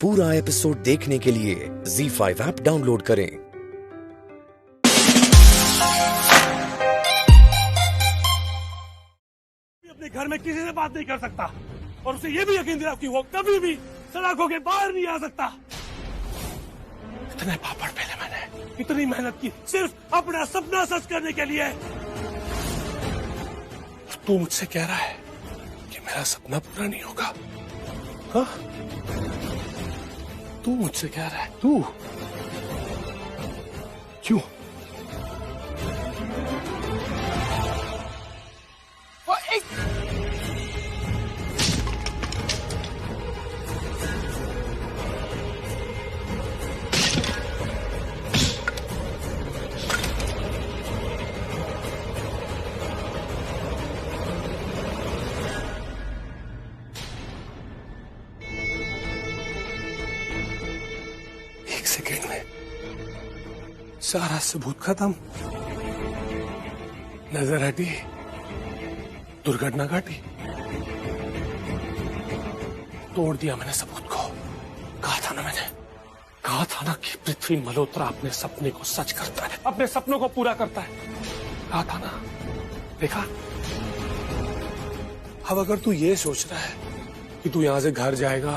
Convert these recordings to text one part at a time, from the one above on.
पूरा एपिसोड देखने के लिए ZEE5 ऐप डाउनलोड करें। अपने घर में किसी से बात नहीं कर सकता और उसे ये भी यकीन दिला कि वो कभी भी सड़कों के बाहर नहीं आ सकता। इतने पापड़ पहले मैंने इतनी मेहनत की सिर्फ अपना सपना सच करने के लिए। तू मुझसे कह रहा है कि मेरा सपना पूरा नहीं होगा? हाँ? तू मुझसे कह रहा है? तू क्यों? एक सेकेंड में सारा सबूत खत्म, नजर हटी, दुर्घटना घटी, तोड़ दिया मैंने सबूत को। कहा था ना कि पृथ्वी मल्होत्रा अपने सपने को सच करता है, अपने सपनों को पूरा करता है। कहा था ना, देखा? अब अगर तू ये सोच रहा है कि तू यहाँ से घर जाएगा,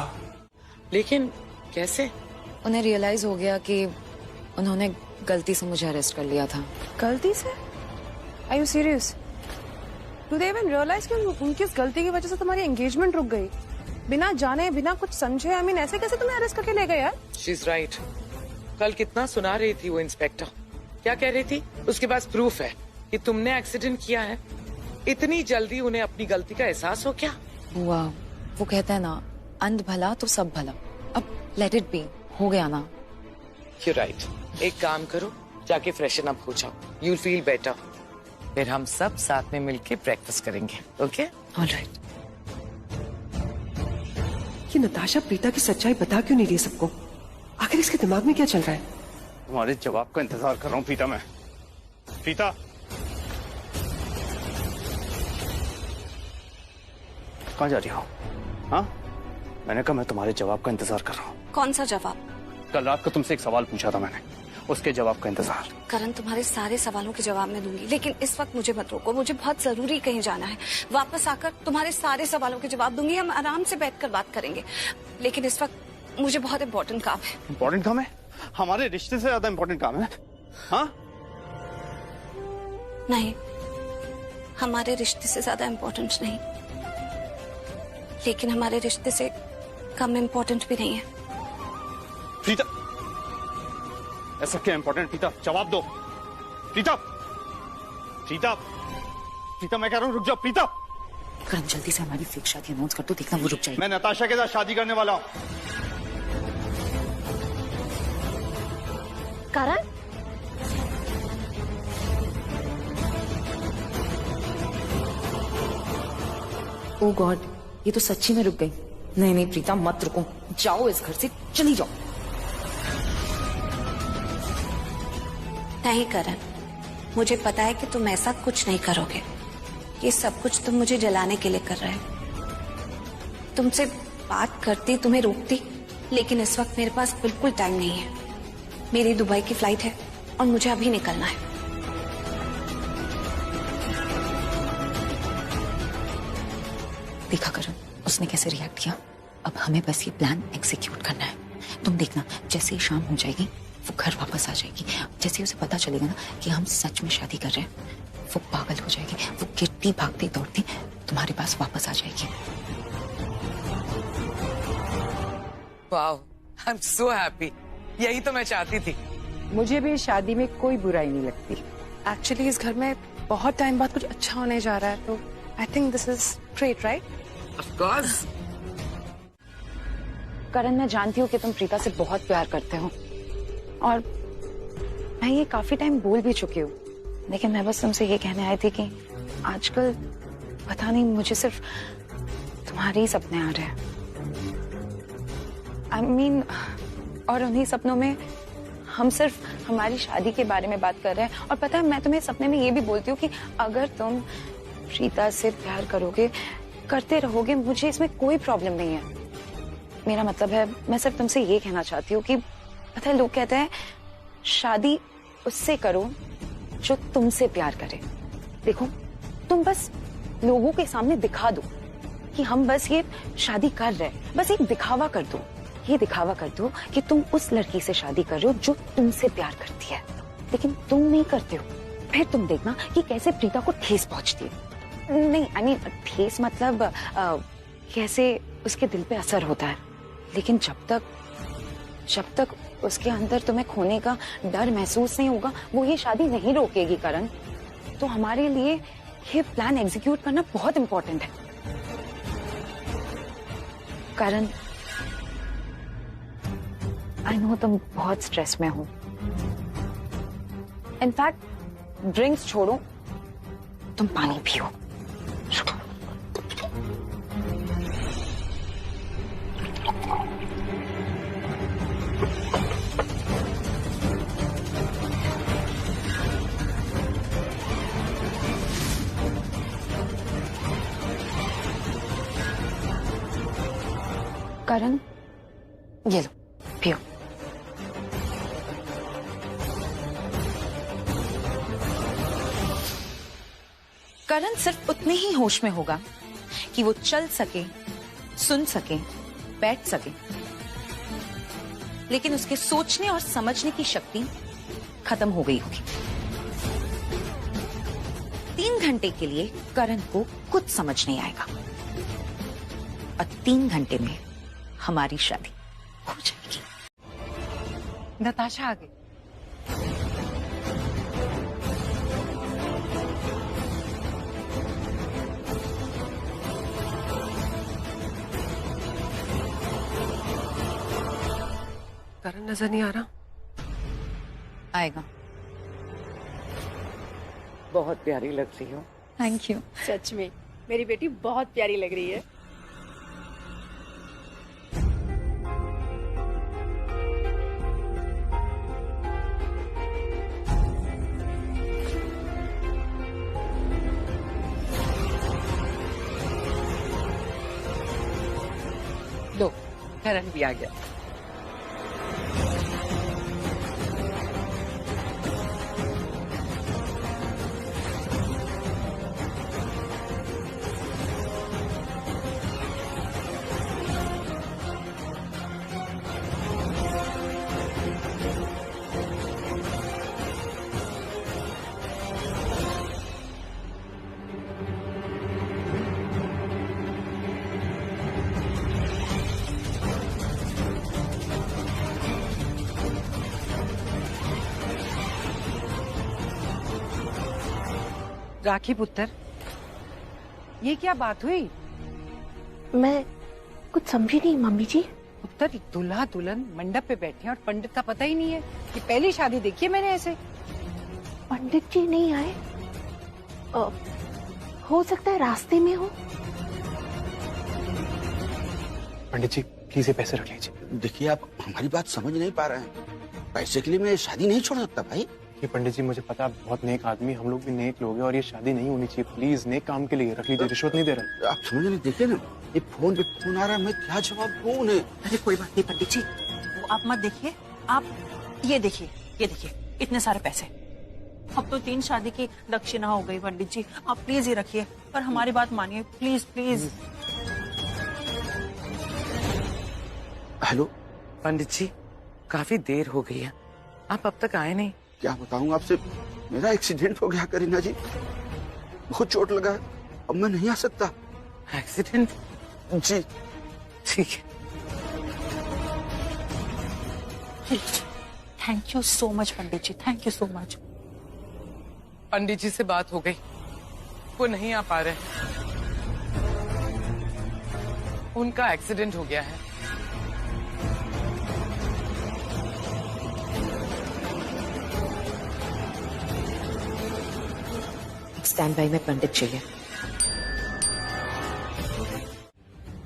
लेकिन कैसे? उन्हें रियलाइज हो गया कि उन्होंने गलती से मुझे अरेस्ट कर लिया था। गलती से? Are you serious? Do they even realize कि उनकी इस गलती की वजह से तुम्हारी एंगेजमेंट रुक गई? बिना जाने बिना कुछ समझे, I mean, ऐसे कैसे तुम्हें अरेस्ट करके ले गए यार? She's right. कल कितना सुना रही थी वो इंस्पेक्टर। क्या कह रही थी? उसके पास प्रूफ है कि तुमने एक्सीडेंट किया है। इतनी जल्दी उन्हें अपनी गलती का एहसास हो क्या? हुआ, वो कहते हैं ना, अंध भला तो सब भला। अब लेट इट बी, हो गया ना। You're right. एक काम करो, जाके फ्रेशन अप हो जाओ। You'll feel better. फिर हम सब साथ में मिलके ब्रेकफास्ट करेंगे, ओके? ऑलराइट। ये नताशा प्रीता की सच्चाई बता क्यों नहीं रही सबको? आखिर इसके दिमाग में क्या चल रहा है? तुम्हारे जवाब का इंतजार कर रहा हूँ प्रीता। मैं प्रीता, कहाँ जा रही हो? हाँ, मैंने कहा मैं तुम्हारे जवाब का इंतजार कर रहा हूँ। कौन सा जवाब? कल रात को तुमसे एक सवाल पूछा था मैंने, उसके जवाब का इंतजार। करण, तुम्हारे सारे सवालों के जवाब मैं दूंगी, लेकिन इस वक्त मुझे मत रोको। मुझे बहुत जरूरी कहीं जाना है। वापस आकर तुम्हारे सारे सवालों के जवाब दूंगी। हम आराम से बैठकर बात करेंगे, लेकिन इस वक्त मुझे बहुत इम्पोर्टेंट काम है। इम्पोर्टेंट काम है? हमारे रिश्ते से ज्यादा इम्पोर्टेंट काम है? हाँ? नहीं, हमारे रिश्ते से ज्यादा इम्पोर्टेंट नहीं, लेकिन हमारे रिश्ते से कम इम्पोर्टेंट भी नहीं है। प्रीता, ऐसा क्या इम्पोर्टेंट? प्रीता, जवाब दो। प्रीता, प्रीता, प्रीता, मैं कह रहा हूँ रुक जाओ। प्रीता, करण जल्दी से हमारी फेक शादी अनाउंस कर दो, देखना वो रुक जाएगी। मैं नताशा के साथ शादी करने वाला हूँ। करण, ओ गॉड, ये तो सच्ची में रुक गई। नहीं नहीं प्रीता, मत रुको, जाओ इस घर से, चली जाओ। नहीं करण, मुझे पता है कि तुम ऐसा कुछ नहीं करोगे। ये सब कुछ तुम मुझे जलाने के लिए कर रहे हो। तुमसे बात करती, तुम्हें रोकती, लेकिन इस वक्त मेरे पास बिल्कुल टाइम नहीं है। मेरी दुबई की फ्लाइट है और मुझे अभी निकलना है। देखा करण, उसने कैसे रिएक्ट किया। अब हमें बस ये प्लान एग्जीक्यूट करना है। तुम देखना, जैसे ही शाम हो जाएगी वो घर वापस आ जाएगी। जैसे ही उसे पता चलेगा ना कि हम सच में शादी कर रहे हैं, वो पागल हो जाएगी। वो गिरती भागती दौड़ती तुम्हारे पास वापस आ जाएगी। Wow, I am so happy. यही तो मैं चाहती थी। मुझे भी शादी में कोई बुराई नहीं लगती। एक्चुअली इस घर में बहुत टाइम बाद कुछ अच्छा होने जा रहा है, तो I think this is great, right? Of course. Karan, मैं जानती हूँ कि तुम प्रीता से बहुत प्यार करते हो और मैं ये काफी टाइम बोल भी चुकी हूँ, लेकिन मैं बस तुमसे ये कहने आई थी कि आजकल पता नहीं मुझे सिर्फ तुम्हारे ही सपने आ रहे हैं। I mean, और उन्हीं सपनों में हम सिर्फ हमारी शादी के बारे में बात कर रहे हैं। और पता है, मैं तुम्हें सपने में ये भी बोलती हूँ कि अगर तुम प्रीता से प्यार करोगे, करते रहोगे, मुझे इसमें कोई प्रॉब्लम नहीं है। मेरा मतलब है, मैं सिर्फ तुमसे ये कहना चाहती हूँ कि पता है, लोग कहते हैं शादी उससे करो जो तुमसे प्यार करे। देखो, तुम बस लोगों के सामने दिखा दो कि हम बस ये शादी कर रहे हैं, बस एक दिखावा कर दो, ये दिखावा कर दो कि तुम उस लड़की से शादी कर रहे हो जो तुमसे प्यार करती है, लेकिन तुम नहीं करते हो। फिर तुम देखना कि कैसे प्रीता को ठेस पहुंचती है। नहीं, आई मीन ठेस मतलब कैसे उसके दिल पे असर होता है। लेकिन जब तक उसके अंदर तुम्हें खोने का डर महसूस नहीं होगा, वो ये शादी नहीं रोकेगी करण। तो हमारे लिए ये प्लान एग्जीक्यूट करना बहुत इंपॉर्टेंट है। करण, आई नो तुम बहुत स्ट्रेस में हो। इनफैक्ट ड्रिंक्स छोड़ो, तुम पानी पियो। करण, ये लो, पियो। करण सिर्फ उतने ही होश में होगा कि वो चल सके, सुन सके, बैठ सके, लेकिन उसके सोचने और समझने की शक्ति खत्म हो गई होगी। 3 घंटे के लिए करण को कुछ समझ नहीं आएगा और 3 घंटे में हमारी शादी हो जाएगी। नताशा आ गई। करण नजर नहीं आ रहा। आएगा। बहुत प्यारी लग रही हो। Thank you. सच में मेरी बेटी बहुत प्यारी लग रही है। लो, करण भी आ गया। राखी पुत्र, ये क्या बात हुई? मैं कुछ समझी नहीं मम्मी जी। पुत्र, दूल्हा दुल्हन मंडप पे बैठे हैं और पंडित का पता ही नहीं है। ये पहली शादी देखी है मैंने ऐसे। पंडित जी नहीं आए, हो सकता है रास्ते में हो। पंडित जी प्लीज ये पैसे रख लीजिए। देखिए, आप हमारी बात समझ नहीं पा रहे हैं। पैसे के लिए मैं शादी नहीं छोड़ सकता भाई। ये पंडित जी, मुझे पता है बहुत नेक आदमी, हम लोग भी नेक लोग हैं और ये शादी नहीं होनी चाहिए। प्लीज नेक काम के लिए रख लीजिए, रिश्वत नहीं दे रहा। आप समझ नहीं, देखिए ना, ये फोन पे फोन आ रहा है, मैं क्या जवाब दूं उन्हें? अरे कोई बात नहीं पंडित जी, वो आप मत देखिए, आप ये देखिए, ये देखिए, इतने सारे पैसे। अब तो 3 शादी की दक्षिणा हो गई पंडित जी, आप प्लीज ये रखिए, पर हमारी बात मानिए, प्लीज प्लीज। हेलो पंडित जी, काफी देर हो गई है, आप अब तक आए नहीं। क्या बताऊं आपसे, मेरा एक्सीडेंट हो गया करीना जी, बहुत चोट लगा है, अब मैं नहीं आ सकता। एक्सीडेंट? जी ठीक है। Thank you so much Pandit ji, thank you so much. Pandit ji से बात हो गई, वो नहीं आ पा रहे, उनका एक्सीडेंट हो गया है। स्टैंड बाई में पंडित चाहिए।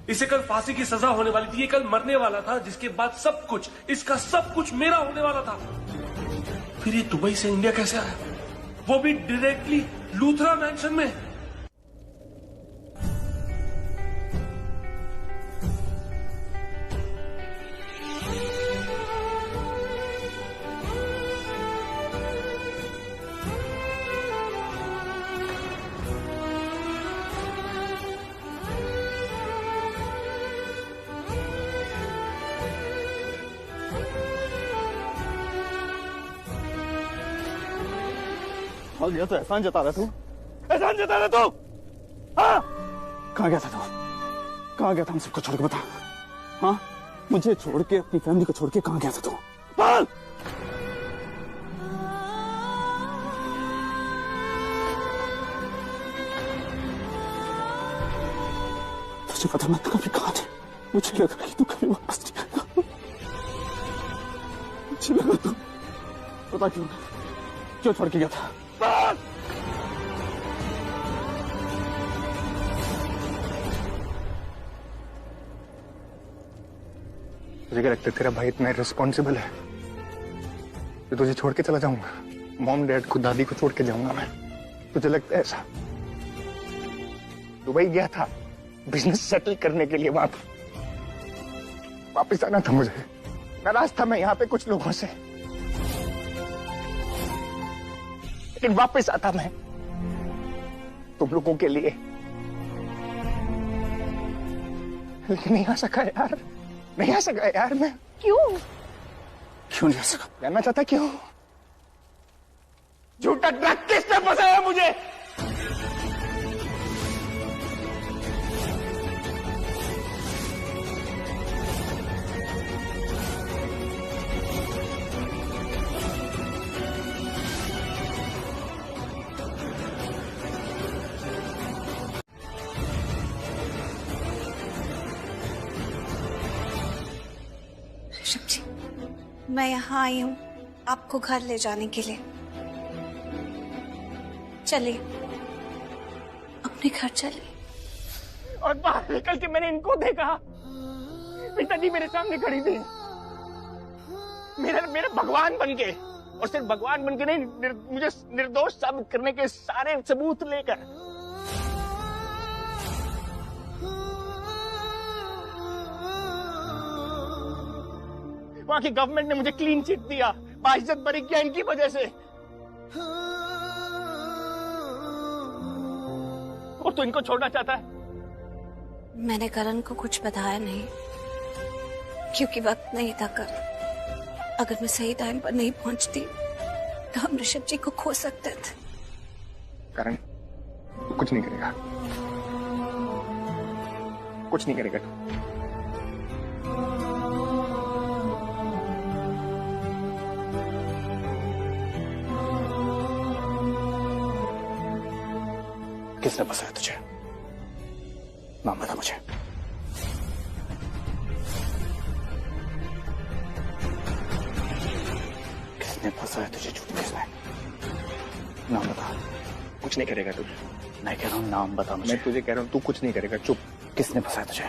इसे कल फांसी की सजा होने वाली थी, ये कल मरने वाला था, जिसके बाद सब कुछ, इसका सब कुछ मेरा होने वाला था। फिर ये दुबई से इंडिया कैसे आया, वो भी डायरेक्टली लूथरा मैंशन में। आ गया तो एहसान जता रहा तू, एहसान जता रहा तू। हाँ, कहाँ गया था तू? कहाँ गया था? हम सबको छोड़ के बता। हाँ, मुझे छोड़ के, अपनी फैमिली को छोड़ के कहाँ गया था तू? बोल। तुझे पता मैं कभी कहाँ थे? मुझे लगा कि तू कभी वापस नहीं आएगा। मुझे लगा तू, पता क्यों छोड़ के गया था? तुझे क्या लगता है तेरा भाई इतना रिस्पॉन्सिबल है कि तुझे छोड़ के चला जाऊंगा? मॉम डैड को, दादी को छोड़ के जाऊंगा मैं? तुझे लगता है ऐसा? दुबई गया था बिजनेस सेटल करने के लिए, वहां पर वापस आना था मुझे। नाराज था मैं यहाँ पे कुछ लोगों से, लेकिन वापस आता मैं तुम लोगों के लिए। लेकिन नहीं आ सका यार, नहीं आ सका यार मैं। क्यों नहीं आ सका? जानना चाहता क्यों? झूठा ट्रक किसने फंसाया मुझे? ऋषभ जी, मैं यहाँ आई हूँ आपको घर ले जाने के लिए। चलिए, अपने घर चलिए। और बाहर निकल के मैंने इनको देखा, पिताजी मेरे सामने खड़ी थी, मेरे भगवान बन के, और सिर्फ भगवान बन के नहीं, मुझे निर्दोष साबित करने के सारे सबूत लेकर। वहां की गवर्नमेंट ने मुझे क्लीन चिट दिया, बाइज्जत बरी किया इनकी वजह से। और तो इनको छोड़ना चाहता है? मैंने करण को कुछ बताया नहीं, क्योंकि वक्त नहीं था कल। अगर मैं सही टाइम पर नहीं पहुंचती तो हम ऋषभ जी को खो सकते थे। करण, तू कुछ नहीं करेगा, कुछ नहीं करेगा तू। किसने फंसाया तुझे? नाम बता मुझे। किसने फंसाया तुझे? झूठ किसने? नाम बता। कुछ नहीं करेगा तू। मैं कह रहा हूँ नाम बता मुझे। मैं तुझे कह रहा हूँ, तू कुछ नहीं करेगा, चुप। किसने फंसाया तुझे?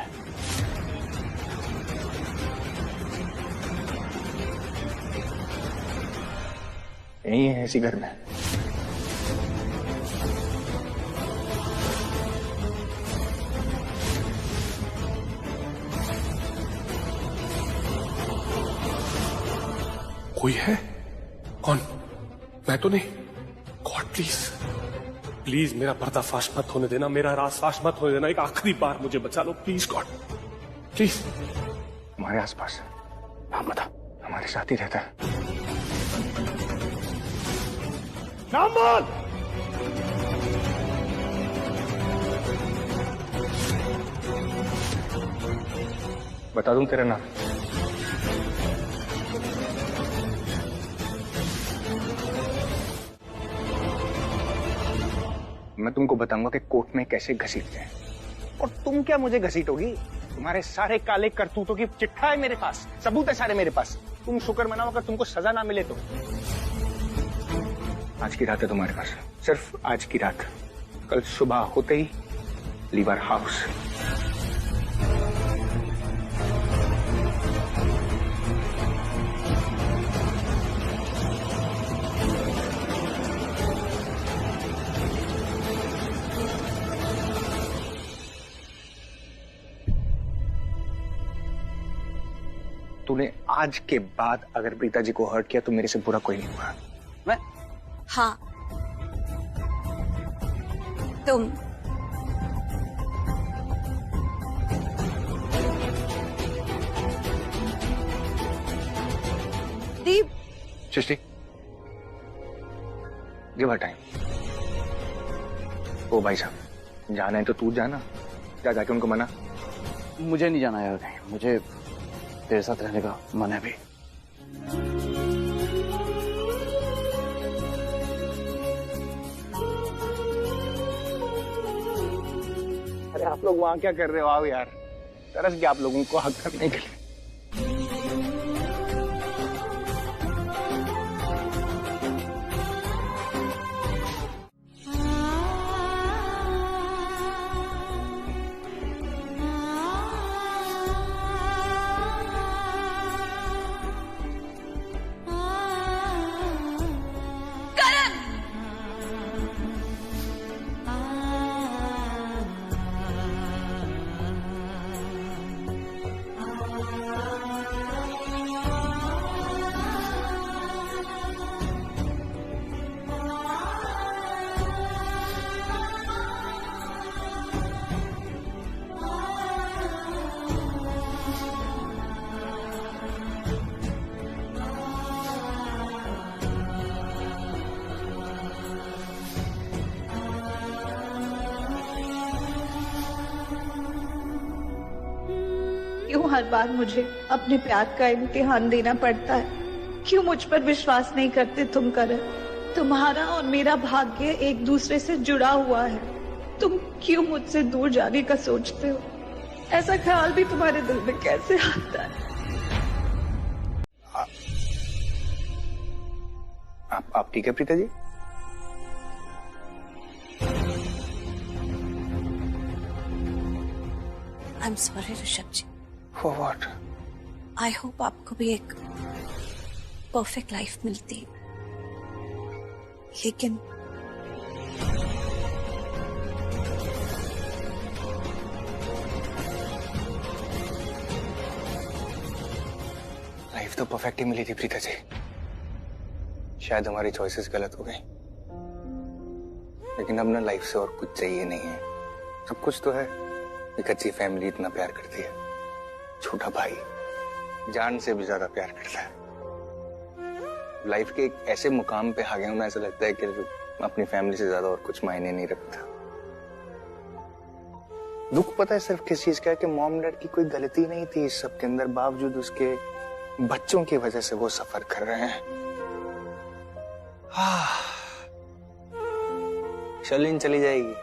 यही है इसी घर में। कोई है? कौन? मैं तो नहीं। गॉड प्लीज, प्लीज मेरा पर्दाफाश मत होने देना, मेरा राज फाश मत होने देना। एक आखिरी बार मुझे बचा लो प्लीज गॉड, प्लीज। हमारे आसपास नाम बता। हमारे साथ ही रहता है। नाम बोल। बता दूं तेरा नाम? मैं तुमको बताऊंगा कि कोर्ट में कैसे घसीटते हैं। और तुम क्या मुझे घसीटोगी? तुम्हारे सारे काले करतूतों की चिट्ठा है मेरे पास, सबूत है सारे मेरे पास। तुम शुक्र मनाओ अगर तुमको सजा ना मिले तो। आज की रात है तुम्हारे पास, सिर्फ आज की रात। कल सुबह होते ही लीव आवर हाउस। तूने आज के बाद अगर प्रीता जी को हर्ट किया तो मेरे से बुरा कोई नहीं हुआ। मैं? हाँ, तुम। दीप, सृष्टि, गिव हर टाइम। ओ भाई साहब, जाना है तो तू जाना, क्या जाके उनको मना। मुझे नहीं जाना यार कहीं, मुझे तेरे साथ रहने का मन है भी। अरे आप लोग वहां क्या कर रहे हो? आओ यार, तरस गया आप लोगों को हक करने के लिए। क्यों हर बार मुझे अपने प्यार का इम्तिहान देना पड़ता है? क्यों मुझ पर विश्वास नहीं करते तुम करण? तुम्हारा और मेरा भाग्य एक दूसरे से जुड़ा हुआ है। तुम क्यों मुझसे दूर जाने का सोचते हो? ऐसा ख्याल भी तुम्हारे दिल में कैसे आता है? आप ठीक है Preeta ji? I am sorry Rishabh ji. For what? I hope आपको भी एक परफेक्ट लाइफ मिलती, लेकिन लाइफ तो परफेक्ट ही मिली थी प्रीता जी, शायद हमारी चॉइसेस गलत हो गई, लेकिन अब ना लाइफ से और कुछ चाहिए नहीं है। सब कुछ तो है, एक अच्छी फैमिली इतना प्यार करती है, छोटा भाई जान से भी ज्यादा प्यार करता है। लाइफ के एक ऐसे मुकाम पे आ गया हूं ना, ऐसा लगता है कि अपनी फैमिली से ज्यादा और कुछ मायने नहीं रखता। दुख पता है सिर्फ किस चीज का है कि मॉम डैड की कोई गलती नहीं थी इस सब के अंदर, बावजूद उसके बच्चों की वजह से वो सफर कर रहे हैं। शर्लिन चली जाएगी,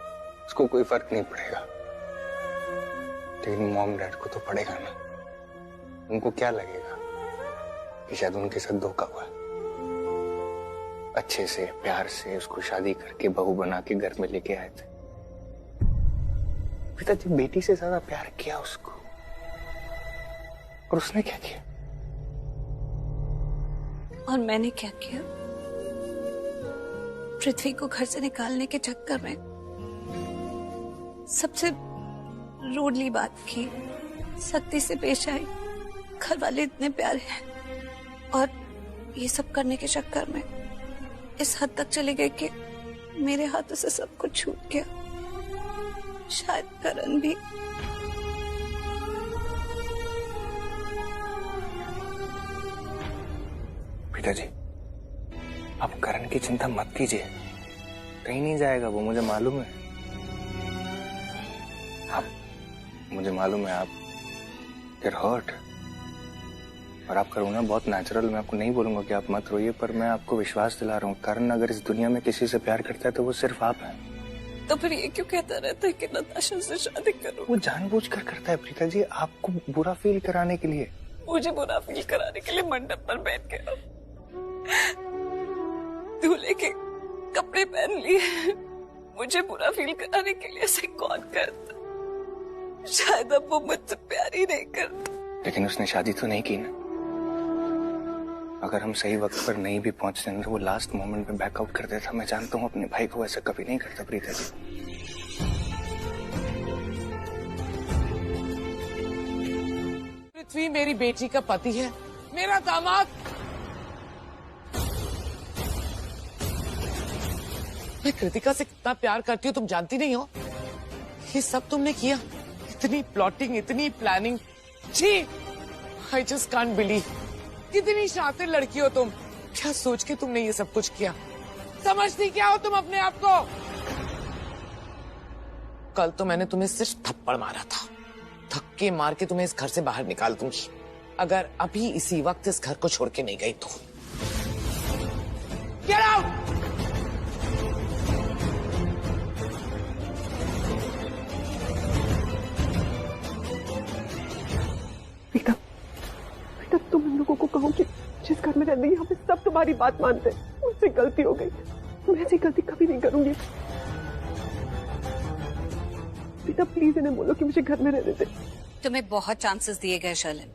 उसको कोई फर्क नहीं पड़ेगा, लेकिन मॉम डैड को तो पड़ेगा ना। उनको क्या लगेगा कि शायद उनके साथ धोखा हुआ। अच्छे से प्यार से उसको शादी करके बहू बना के घर में लेके आए थे, पिताजी बेटी से ज्यादा प्यार किया उसको, और उसने क्या किया? और मैंने क्या किया? पृथ्वी को घर से निकालने के चक्कर में सबसे रूडली बात की, सख्ती से पेश आई। घर वाले इतने प्यारे हैं और ये सब करने के चक्कर में इस हद तक चले गए कि मेरे हाथों से सब कुछ छूट गया। शायद करण भी। पिताजी आप करण की चिंता मत कीजिए, कहीं नहीं जाएगा वो, मुझे मालूम है। मुझे मालूम है आप हर्ट, और आपका रोना बहुत नेचुरल। मैं आपको नहीं बोलूंगा कि आप मत रोइए, पर मैं आपको विश्वास दिला रहा हूँ, करण अगर इस दुनिया में किसी से प्यार करता है तो वो सिर्फ आप हैं। तो फिर ये क्यों कहता रहता है कि नताशा से शादी करो? वो जानबूझकर करता है प्रीता जी, आपको बुरा फील कराने के लिए। मुझे बुरा फील कराने के लिए मंडप पर बैठ के दूल्हे के कपड़े पहन लिए, मुझे बुरा फील कराने के लिए ऐसे कौन करता? शायद अब वो मुझसे प्यार ही नहीं करता। लेकिन उसने शादी तो नहीं की ना। अगर हम सही वक्त पर नहीं भी पहुंचते तो वो लास्ट मोमेंट में बैकआउट कर देता। मैं जानता हूँ अपने भाई को ऐसा कभी नहीं करता प्रीता जी। पृथ्वी मेरी बेटी का पति है, मेरा दामाद। मैं कृतिका से कितना प्यार करती हूँ तुम जानती नहीं हो। ये सब तुमने किया, इतनी प्लॉटिंग, इतनी प्लानिंग। जी, आई जस्ट कांट बिलीव। कितनी शातिर लड़की हो तुम। क्या सोच के तुमने ये सब कुछ किया? समझती क्या हो तुम अपने आप को? कल तो मैंने तुम्हें सिर्फ थप्पड़ मारा था, धक्के मार के तुम्हें इस घर से बाहर निकाल दूंगी अगर अभी इसी वक्त इस घर को छोड़ के नहीं गई तो। Get out! बेटा, बेटा तुम इन लोगों को कहो कि जिस घर में रहते हैं यहाँ पे सब तुम्हारी बात मानते हैं। मुझसे गलती हो गई, मैं ऐसी गलती कभी नहीं करूंगी। बेटा प्लीज इन्हें बोलो कि मुझे घर में रहने दे। तुम्हें बहुत चांसेस दिए गए शर्लिन,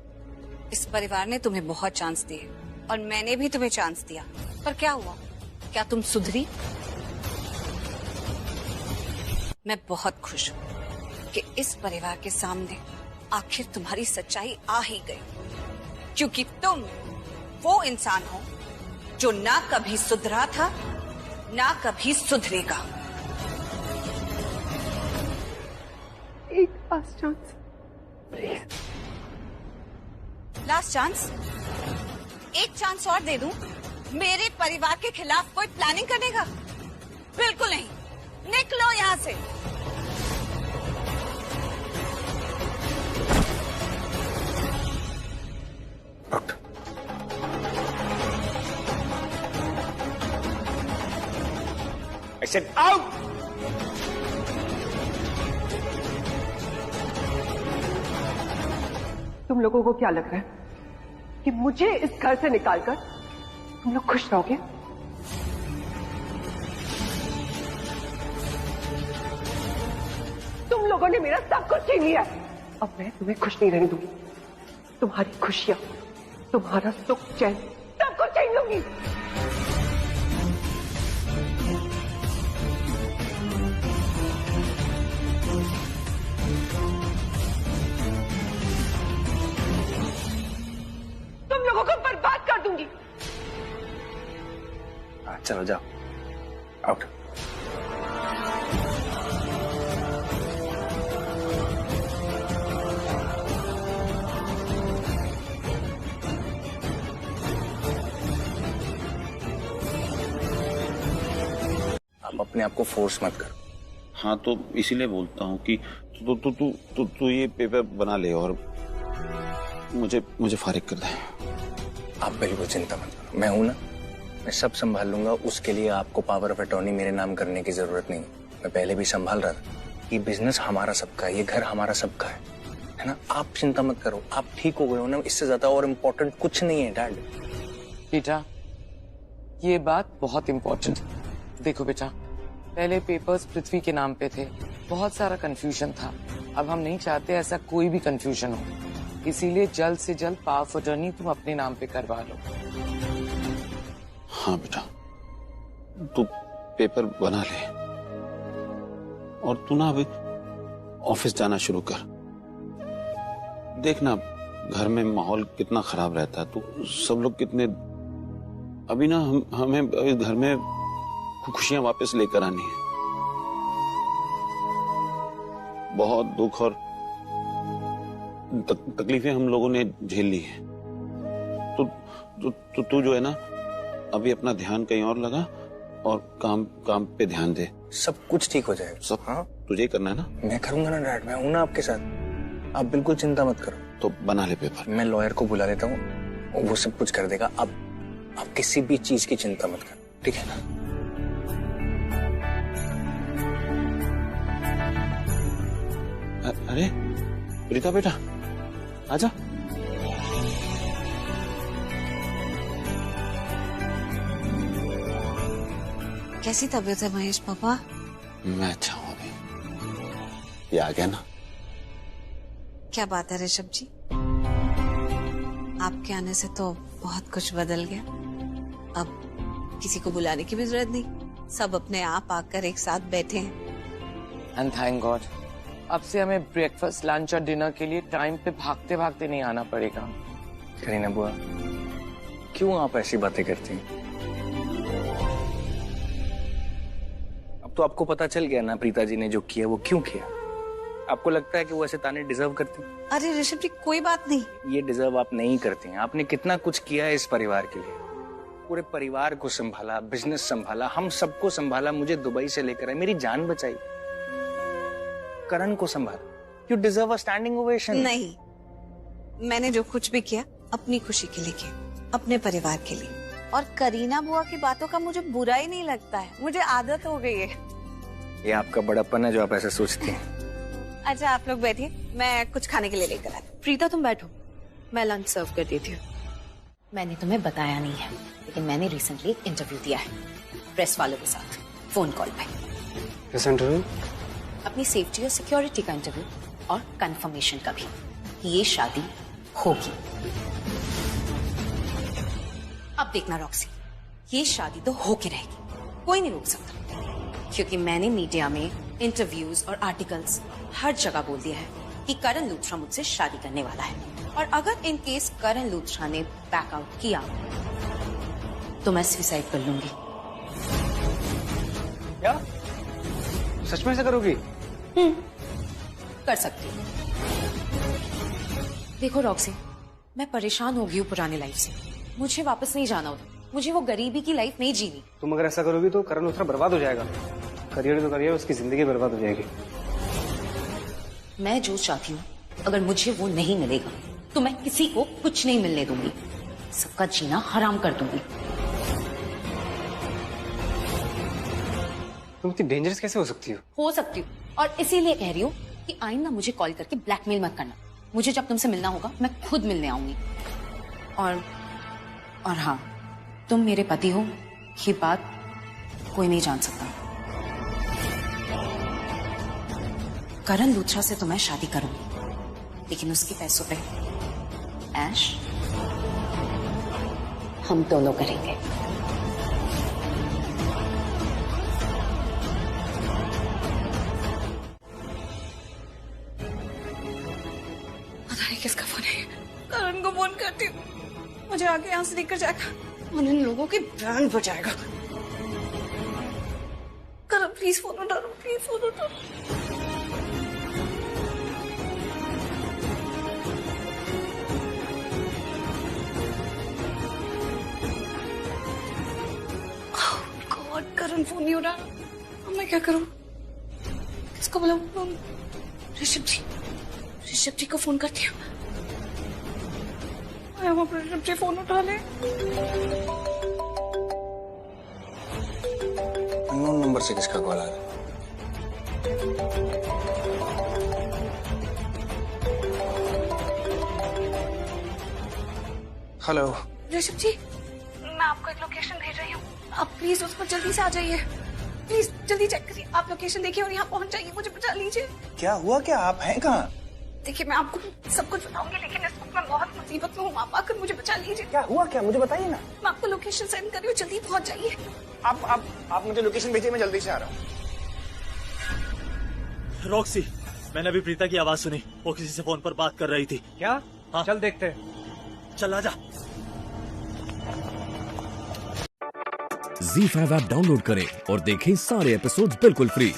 इस परिवार ने तुम्हें बहुत चांस दिए और मैंने भी तुम्हें चांस दिया, पर क्या हुआ? क्या तुम सुधरी? मैं बहुत खुश हूं कि इस परिवार के सामने आखिर तुम्हारी सच्चाई आ ही गई, क्योंकि तुम वो इंसान हो जो ना कभी सुधरा था ना कभी सुधरेगा। एक last chance please. Last chance? एक चांस और दे दूं? मेरे परिवार के खिलाफ कोई प्लानिंग करने का? बिल्कुल नहीं, निकलो यहाँ से। I said out! तुम लोगों को क्या लग रहा है कि मुझे इस घर से निकालकर तुम लोग खुश रहोगे? तुम लोगों ने मेरा सब कुछ छीन लिया। अब मैं तुम्हें खुश नहीं रहने दूंगी। तुम्हारी खुशियां, तुम्हारा सुख चैन सब कुछ छीन लूंगी। तुम लोगों को बर्बाद कर दूंगी। चलो जाओ, आउट। आप अपने आप को फोर्स मत करो। हाँ तो इसीलिए बोलता हूँ कि तू ये पेपर बना ले और मुझे फारिग कर दे। आप बिल्कुल चिंता मत करो, मैं हूं ना, मैं सब संभाल लूंगा। उसके लिए आपको पावर ऑफ अटॉर्नी मेरे नाम करने की जरूरत नहीं। मैं पहले भी संभाल रहा था। ये बिजनेस हमारा सबका है, ये घर हमारा सबका है ना। आप चिंता मत करो, आप ठीक हो गए हो ना, इससे ज्यादा और इम्पोर्टेंट कुछ नहीं है डैड। बेटा ये बात बहुत इम्पोर्टेंट है। देखो बेटा, पहले पेपर्स पृथ्वी के नाम पे थे, बहुत सारा कंफ्यूजन था। अब हम नहीं चाहते ऐसा कोई भी कंफ्यूजन हो, इसीलिए जल्द से जल्द पावर ऑफ अटॉर्नी तुम अपने नाम पे करवा लो। हाँ बेटा, तू पेपर बना ले और तू ना अभी ऑफिस जाना शुरू कर। देखना घर में माहौल कितना खराब रहता है, तो सब लोग कितने अभी ना हमें इस घर में खुशियां वापस लेकर आनी है। बहुत दुख और तकलीफें हम लोगों ने झेल ली है। तो तू जो है ना अभी अपना ध्यान कहीं और लगा और काम पे ध्यान दे। सब कुछ ठीक हो जाएगा। सब हाँ तुझे करना है ना। मैं करूंगा ना डैड, मैं हूं ना आपके साथ। आप बिल्कुल चिंता मत करो। तो बना ले पेपर। मैं लॉयर को बुला लेता हूँ, वो सब कुछ कर देगा। अब आप किसी भी चीज की चिंता मत करो, ठीक है ना। अरे प्रीता बेटा आजा। कैसी तबीयत है महेश पापा? मैं अच्छा हूँ अभी। ये आ गया ना। क्या बात है ऋषभ जी, आपके आने से तो बहुत कुछ बदल गया। अब किसी को बुलाने की भी जरूरत नहीं, सब अपने आप आकर एक साथ बैठे हैं। एंड थैंक गॉड, अब से हमें ब्रेकफास्ट, लंच और डिनर के लिए टाइम पे भागते भागते नहीं आना पड़ेगा। करीना बुआ, क्यों आप ऐसी बातें करती हैं? अब तो आपको पता चल गया ना प्रीता जी ने जो किया वो क्यों किया। आपको लगता है कि वो ऐसे ताने डिजर्व करती हैं? अरे ऋषभ जी कोई बात नहीं, ये डिजर्व आप नहीं करती हैं। आपने कितना कुछ किया है इस परिवार के लिए, पूरे परिवार को संभाला, बिजनेस संभाला, हम सबको संभाला, मुझे दुबई से लेकर आए, मेरी जान बचाई। करण को संभाल। You deserve a standing ovation. नहीं, मैंने जो कुछ भी किया अपनी खुशी के लिए किया, अपने परिवार के लिए। और करीना बुआ की बातों का मुझे बुरा ही नहीं लगता है, मुझे आदत हो गई है। ये आपका बड़प्पन है जो आप ऐसे सोचती हैं। अच्छा आप लोग बैठिए, मैं कुछ खाने के लिए लेकर आती हूँ। प्रीता तुम बैठो, मैं लंच सर्व कर देती हूँ। मैंने तुम्हें बताया नहीं है, लेकिन मैंने रिसेंटली एक इंटरव्यू दिया है प्रेस वालों के साथ, फोन कॉल पे। किस इंटरव्यू? अपनी सेफ्टी और सिक्योरिटी का इंटरव्यू, और कंफर्मेशन का भी, ये शादी होगी। अब देखना रॉक्सी, ये शादी तो होके रहेगी, कोई नहीं रोक सकता, क्योंकि मैंने मीडिया में इंटरव्यूज और आर्टिकल्स हर जगह बोल दिया है कि करण लूथरा मुझसे शादी करने वाला है। और अगर इन केस करण लूथरा ने बैकआउट किया तो मैं सुसाइड कर लूंगी। क्या सच में ऐसा करोगी? कर सकती हूँ। देखो रॉक्सी, मैं परेशान हो गई हूँ पुरानी लाइफ से, मुझे वापस नहीं जाना उधर, मुझे वो गरीबी की लाइफ नहीं जीनी। तुम अगर ऐसा करोगी तो करण लूथरा बर्बाद हो जाएगा। करियर तो करियर, उसकी जिंदगी बर्बाद हो जाएगी। मैं जो चाहती हूँ अगर मुझे वो नहीं मिलेगा तो मैं किसी को कुछ नहीं मिलने दूंगी, सबका जीना हराम कर दूंगी। तुम इतनी डेंजरस कैसे हो सकती हो सकती हूँ, और इसीलिए कह रही हूँ कि आइंदा मुझे कॉल करके ब्लैकमेल मत करना। मुझे जब तुमसे मिलना होगा मैं खुद मिलने आऊंगी। और हाँ, तुम मेरे पति हो, ये बात कोई नहीं जान सकता। करण लूथरा से तो मैं शादी करूंगी, लेकिन उसके पैसों पे ऐश हम दोनों करेंगे। पता नहीं किसका फोन है, करण को फोन करती हूँ, मुझे आगे यहाँ से लेकर जाएगा और इन लोगों की बैंड बजाएगा। करण प्लीज फोन उठा लो, प्लीज फोन उठा लो। करण फोन नहीं उठा रहा, अब मैं क्या करूं? किसको बुलाऊं? ऋषभ जी को फोन करती हूँ। ऋषभ जी फोन उठा ले। अननोन नंबर से किसका कॉल आ रहा है? हेलो ऋषभ जी, मैं आपको एक लोकेशन भेज रही हूँ, आप प्लीज उस पर जल्दी से आ जाइए। प्लीज जल्दी चेक करिए, आप लोकेशन देखिए और यहाँ पहुँच जाइए, मुझे बचा लीजिए। क्या हुआ? क्या आप हैं कहाँ? देखिए मैं आपको सब कुछ बताऊंगी, लेकिन इस वक्त मैं बहुत मुसीबत में हूँ, आप आकर मुझे बचा लीजिए। क्या हुआ? क्या मुझे बताइए ना। मैं आपको लोकेशन सेंड कर रही हूँ, जल्दी पहुँच जाइए। आप मुझे लोकेशन भेजिए, मैं जल्दी से आ रहा हूँ। रॉक्सी, मैंने अभी प्रीता की आवाज सुनी, वो किसी से फोन पर बात कर रही थी। क्या? हाँ चल देखते हैं। चल आजा। ZEE5 ऐप डाउनलोड करें और देखें सारे एपिसोड्स बिल्कुल फ्री।